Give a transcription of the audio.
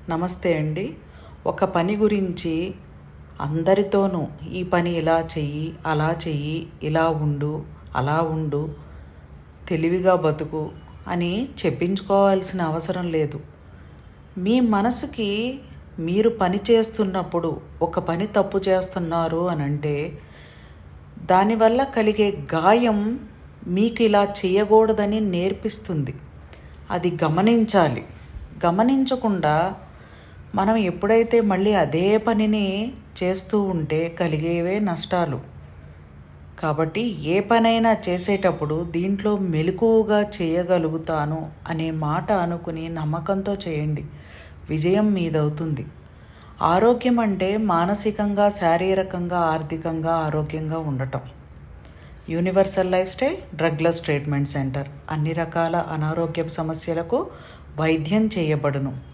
నమస్తే అండి. ఒక పని గురించి అందరితోనూ ఈ పని ఇలా చెయ్యి, అలా చెయ్యి, ఇలా ఉండు, అలా ఉండు, తెలివిగా బతుకు అని చెప్పించుకోవాల్సిన అవసరం లేదు. మీ మనసుకి మీరు పని చేస్తున్నప్పుడు ఒక పని తప్పు చేస్తున్నారు అనంటే దానివల్ల కలిగే గాయం మీకు ఇలా చేయకూడదని నేర్పిస్తుంది. అది గమనించాలి. గమనించకుండా మనం ఎప్పుడైతే మళ్ళీ అదే పనిని చేస్తూ ఉంటే కలిగేవే నష్టాలు. కాబట్టి ఏ పనైనా చేసేటప్పుడు దీంట్లో మెలకువగా చేయగలుగుతాను అనే మాట అనుకుని నమ్మకంతో చేయండి. విజయం మీదవుతుంది. ఆరోగ్యం అంటే మానసికంగా, శారీరకంగా, ఆర్థికంగా ఆరోగ్యంగా ఉండటం. Universal life style drugless treatment centre అన్ని రకాల అనారోగ్య సమస్యలకు వైద్యం చేయబడును.